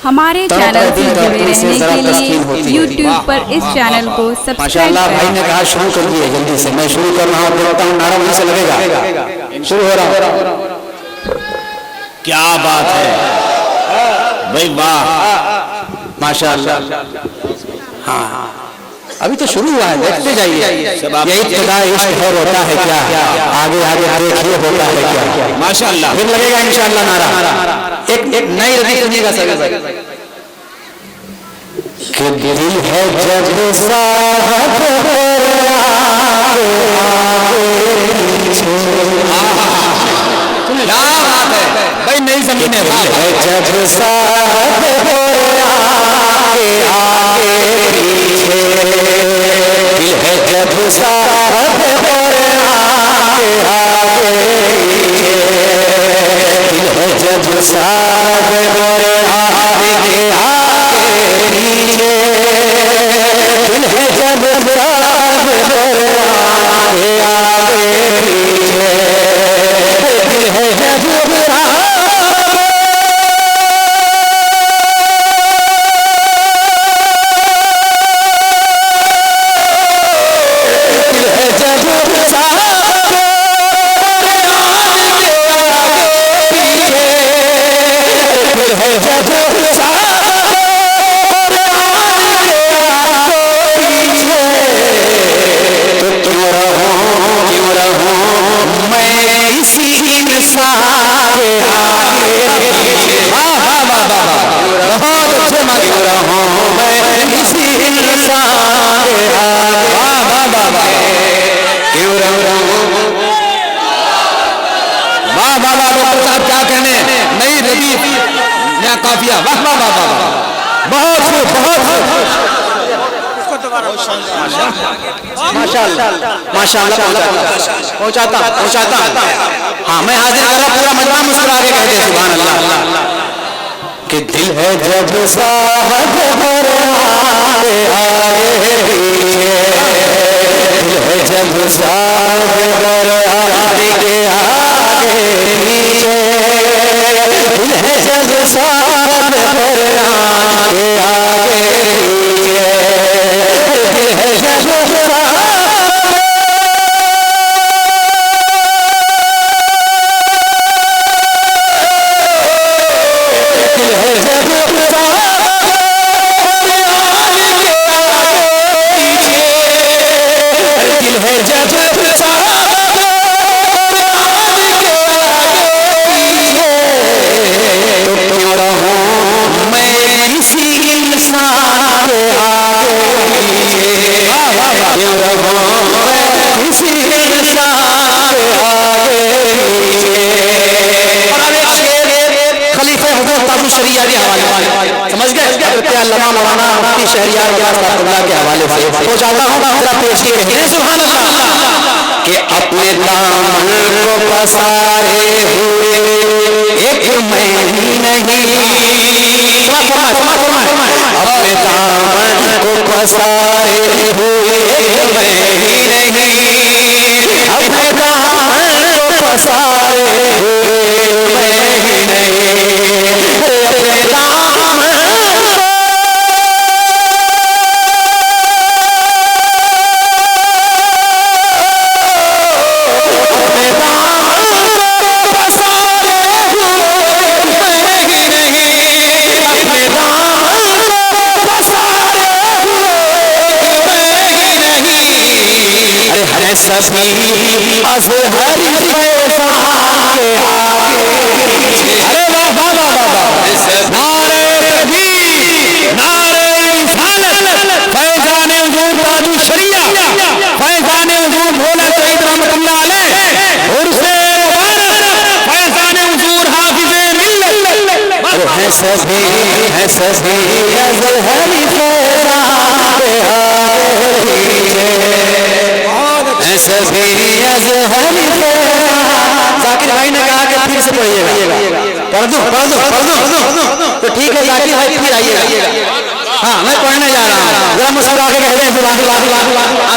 हमारे चैनल से जुड़े रहने के लिए YouTube पर इस चैनल को सब्सक्राइब करें। भाई ने कहा शुरू कर दिए, जल्दी से मैं शुरू कर रहा हूँ, देखता हूँ नारा वहीं से लगेगा। शुरू हो रहा। क्या बात है भाई, वाह माशाअल्लाह। हाँ अभी तो शुरू हुआ है, देखते जाइए। यही इब्तिदा इश्क है, होता है क्या आगे आगे देखिए होता है क्या। माशाअल्लाह फिर लगेगा इंशाअल्लाह नारा। एक नई रदी सुनिएगा सभी भाई। कि दिल है जब साहब भाई, नई जमीन है जब साहब जब साहब जब साहब काफिया, वाह वाह वाह वाह, बहुत माशाअल्लाह माशाअल्लाह पहुंचाता। हाँ मैं हाजिर कर रहा, पूरा मजमा मुस्कुरा के कहते हैं सुभान अल्लाह। कि दिल है जब साहब दिल है जब साहब शरिया के हवाले समझ गए, अल्लामा मौलाना मुफ्ती शहरियार के हवाले से पहुंचाता हूँ। जरा पेश की कहते हैं सुभान अल्लाह। कि अपने दामन को पसारे हुए एक मैं ही नहीं, अपने दामन को पसारे हुए एक मैं ही नहीं, अपने दामन को पसारे हुए मैं ही नहीं, सभी अज़हरी फैज़ान के आगे, अरे वाह वाह वाह वाह, नारे तकबीर नारे रिसालत, फैज़ान हुज़ूर ताजु शरिया, फैज़ान हुज़ूर भोला सईद रहमतुल्लाह अलैह, उर्से मुबारक फैज़ान हुज़ूर हाफ़िज़े मिल्लत। है सभी अज़हरी फैज़ान के आगे, सभी अज़हरी जाकिर भाई ने कहा कि फिर से पढ़िएगा, पढ़ दो तो ठीक है जाकिर भाई फिर आइएगा। हाँ मैं पढ़ने जा रहा हूँ, जरा मुस्कुरा के कह दें सुभान अल्लाह,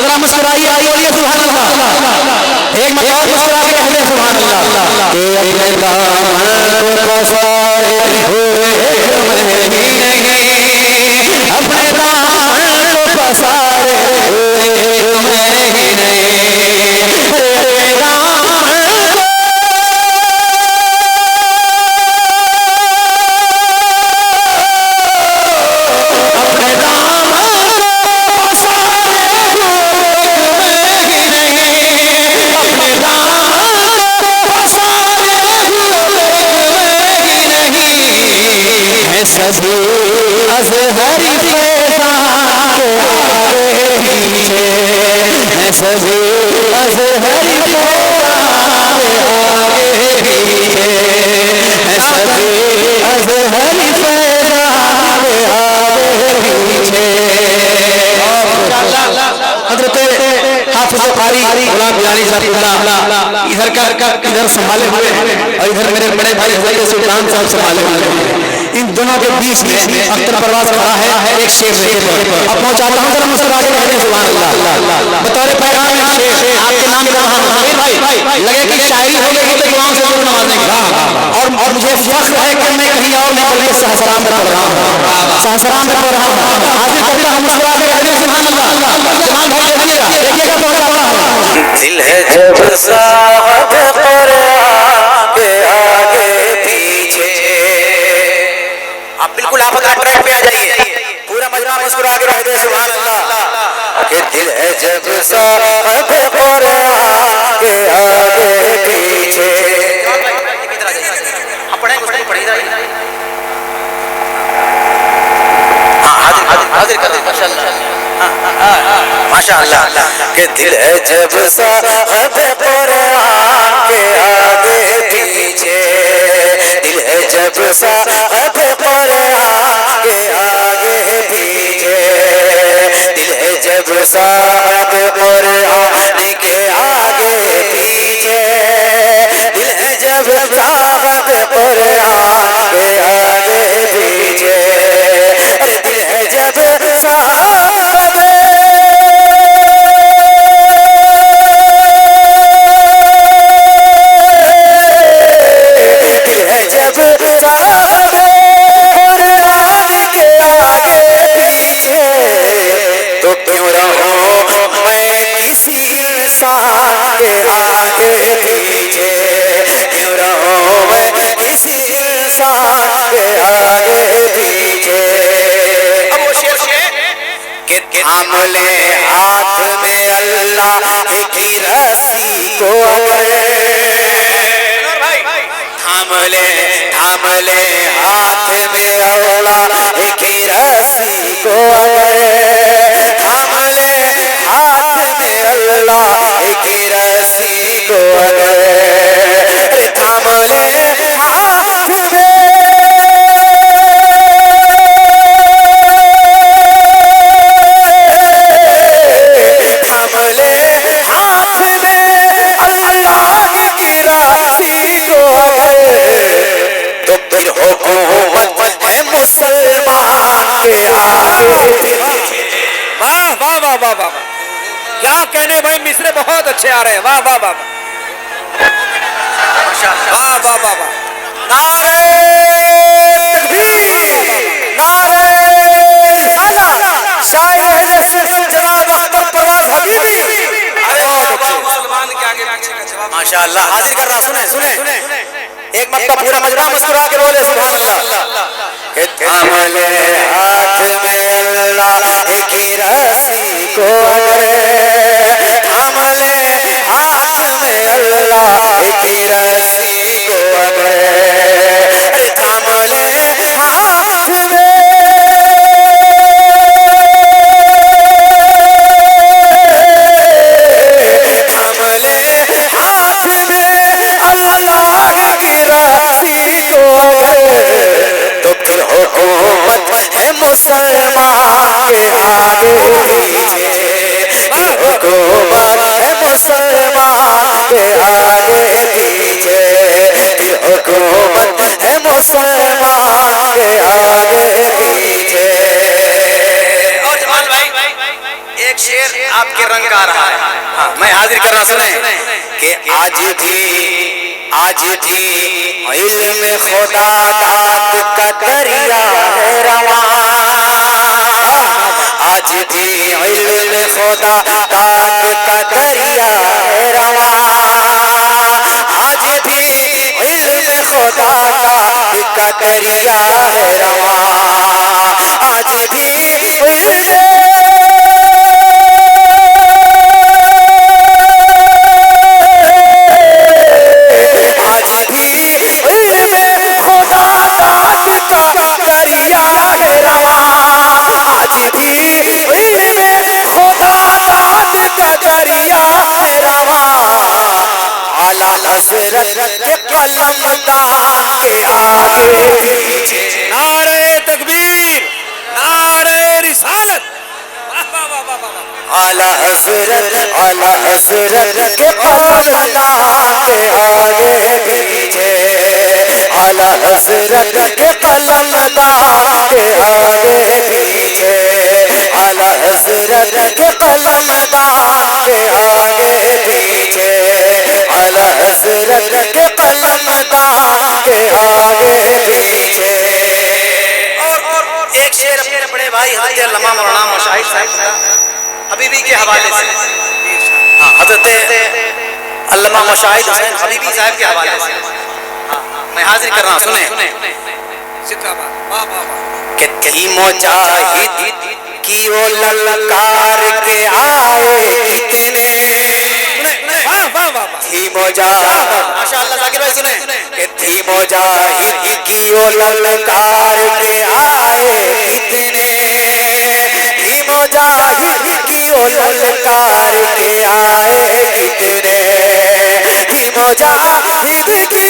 जरा मुस्कुराइए आइए सुभान अल्लाह, एक बार और मुस्कुरा के कह दें सुभान अल्लाह। सभी अज़हरी फैज़ा के आगे पीछे हैं, सभी अज़हरी फैज़ा के आगे पीछे हैं, सभी अज़हरी फैज़ा के आगे पीछे। हज़रत हाफिज़ कारी गुलाम बिलानी साहब इधर संभाले हुए हैं और इधर मेरे बड़े भाई हज़रत सुल्तान साहब संभाले हुए हैं। इन दोनों के बीच में अख्तर परवाज़ खड़ा है एक शेर लेके। अब पहुंचाता हूं, जरा मुस्कुरा के कहते सुभान अल्लाह। बतौर पैगाम शेर आपके नाम का भाई लगे कि शायरी हो गई तो दुआओं से दूर नवाजने की। और मुझे फख्र है कि मैं कहीं और नहीं बल्कि सहसराम में पढ़ रहा हूँ, सहसराम में पढ़ रहा हूँ। हाजिर करता हूं, मुस्कुरा के कहते सुभान अल्लाह। जमाल भाई देखिएगा देखिएगा पहुंचाता हूं। दिल है जब साहब कुरान के आगे पीछे। आप बिल्कुल आप अगर ट्रैक पे आ जाइए, पूरा मजमा मुस्कुरा के रह दे सुभान अल्लाह। कि दिल है जब साहब कुरान के आगे पीछे। आप पढ़ें कुछ नहीं पढ़ी हाजिर कर दे माशाअल्लाह। कि दिल है जब साहब कुरान के आगे पीछे, दिल है जब साहब कुरान के आगे पीछे, दिल है जब साहब कुरान के आगे पीछे, दिल है जब साहब कुरान के आगे पीछे, दिल है जब साहब के आगे पीछे, क्यों रहूं मैं किसी इंसान के आगे पीछे। अब वो शेर कि थाम ले हाथ में अल्लाह की रस्सी को, थाम ले हाथ में अल्लाह की रस्सी को, थाम ले हाथ में अल्लाह की रस्सी को, थाम ले हाथ में हुकूमत है मुसलमान के आगे। वाह वाह वाह वाह वाह, क्या कहने भाई, मिसरे बहुत अच्छे आ रहे हैं। वाह वाह वाह वाह वाह वाह वाह। नारे तकबीर, नारे रिसाला, शायर अहले सुन्नत जनाब अख्तर परवाज़ हबीबी। मुसलमान के आगे पीछे का जवाब माशाअल्लाह हाजिर कर रहा। सुने सुने एक मरतबा पूरा मजमा मुस्कुरा के बोले सुभान अल्लाह। थाम ले हाथ में अल्लाह की रस्सी को, थाम ले हाथ में अल्लाह की रस्सी को, थाम ले हाथ में मुसलमान के आगे पीछे, हुकूमत है मुसलमान के आगे पीछे, हुकूमत है मुसलमान के आगे पीछे। और जमाल भाई एक शेर आपके रंग का आ रहा है, हाँ मैं हाजिर कर रहा। सुने कि आज भी इल्म खुदा दात का दरिया है रवां, आज भी इल्म खुदा दात का दरिया है रवां, आज भी इल्म खुदा दात का दरिया है रवां, आज भी खुदा दात का दरिया हजरत के कलमदान के आगे पीछे। नारे तकबीर, नारे रिसालत। आला हजरत के कलमदान के आगे पीछे। आला हजरत के कलमदान के आगे पीछे। आला हजरत के कलमदान के आगे पीछे। आला हजरत के कलमदान के आगे पीछे। और एक शेर अपने बड़े भाई हजरत अल्लामा मौलाना मुशाहिद साहब हबीबी के हवाले से, हाँ हजरत अल्लामा मुशाहिद हुसैन हबीबी साहब के हवाले से मैं हाजिर कर रहा हूँ, सुने। कि थी मुजाहिद की वो ललकार के आए कितने। थी मुजाहिद, माशाअल्लाह जाकिर भाई सुने। कि थी मुजाहिद की वो ललकार के आए कितने। थी मुजाहिद की वो ललकार के आए कितने। थी मुजाहिद की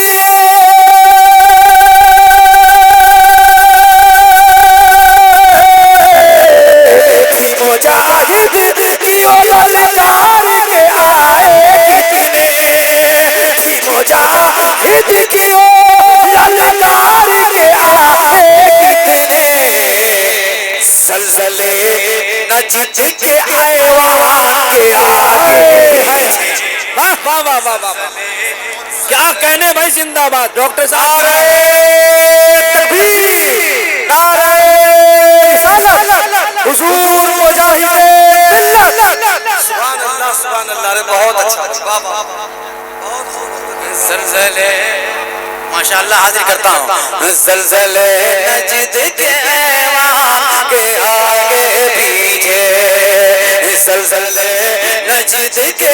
मुजाहिद की वो ललकार के आए कितने। थी मुजाहिद की वो ललकार के आए कितने। सलसले नजद के आए वहां के आगे। वाह वाह वाह वाह वाह, क्या कहने भाई, जिंदाबाद डॉक्टर साहब। हुजूर मुजाहिद सुभान अल्लाह सुभान अल्लाह। रे बहुत अच्छा, वाह वाह बहुत ज़लज़ले, माशाअल्लाह हाजिर करता हूँ। ज़लज़ले नजद के वहां के आगे पीछे। ज़लज़ले नजद के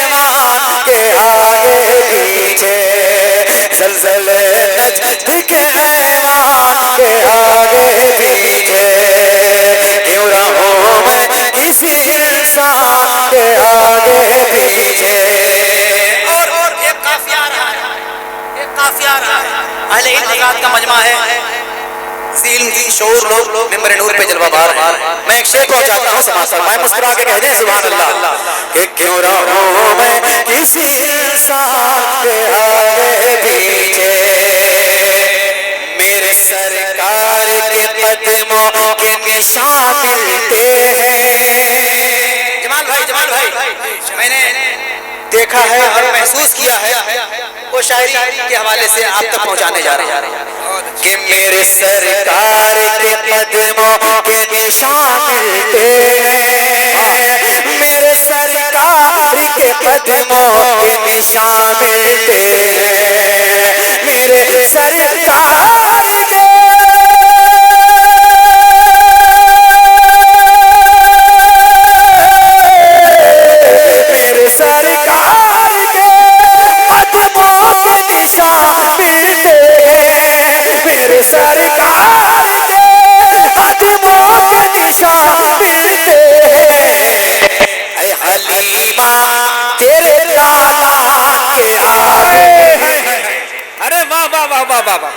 वहां के आगे पीछे। ज़लज़ले नजद के वहां के आगे पीछे। क्यों रहूं मैं किसी इंसान के आगे पीछे। और एक काफिया रहा है, एक काफिया रहा है। अहले इल्म हज़रात का मजमा है, सील की शोर लोग मिंबर नूर पे जलवा बार है। मैं एक शेर पहुंचाता हूं समाज पर, मैं मुस्कुरा के कह दें सुभान अल्लाह। कि क्यों रहूं मैं किसी इंसान के आगे पीछे। मेरे सरकार के कदमों के निशान मिलते हैं। जमाल भाई मैंने देखा है और महसूस किया है, वो शायरी के हवाले से आप तक पहुंचाने जा रहे हैं कि मेरे सरकार के कदमों के निशान मिलते हैं। मेरे सरकार के कदमों के निशान मिलते हैं। मेरे सरकार के सरकार के कदमों के निशान मिलते हैं। मेरे सरकार के कदमों के निशान मिलते हैं। ऐ हलीमा तेरे लाला के आगे। अरे वाह वाह वाह वाह वाह वाह,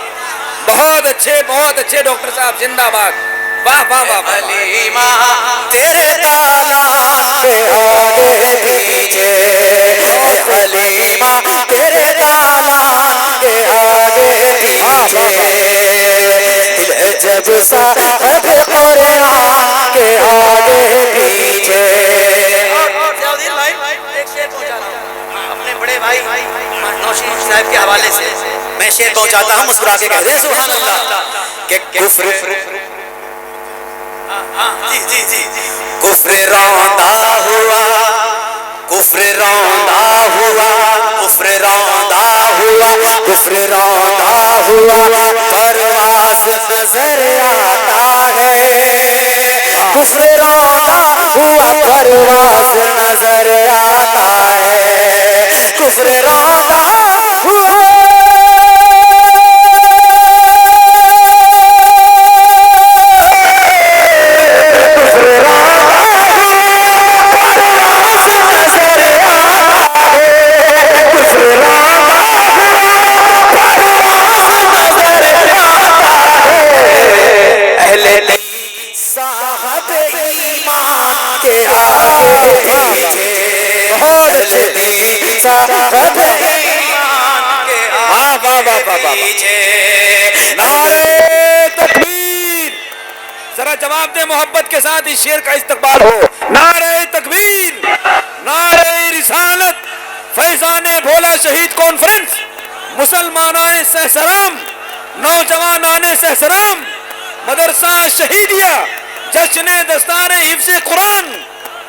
बहुत अच्छे डॉक्टर साहब, जिंदाबाद। वाह वाह वाह, हलीमा तेरे लाला के आगे पीछे। हलीमा तेरे लाला के आगे पीछे। जब साहब कुरान के आगे पीछे। अपने बड़े भाई नौशीन साहब के हवाले से मैं शेर पहुंचाता हूँ, मुस्कुरा के कह दें सुभान अल्लाह। कि कुफ्र जी कुफ्र रौंदा हुआ। कुफ्र रौंदा हुआ। कुफ्र रौंदा हुआ। कुफ्र रौंदा हुआ। परवास नजर आता है। कुफ्र रौंदा हुआ। परवास नजर आता है। कुफ्र रौंदा हुआ। के आगे पीछे चलती साहब ईमान के आगे पीछे नारे तकबीर। जरा जवाब दे मोहब्बत के साथ इस शेर का इस्तकबाल हो। नारे तकबीर, नारे रिसालत, फैजाने भोला शहीद कॉन्फ्रेंस, मुसलमानाए सहसराम, नौजवानाने सहसराम, मदरसा शहीदिया, जश्न दस्तारे हिफ्ज़े कुरान।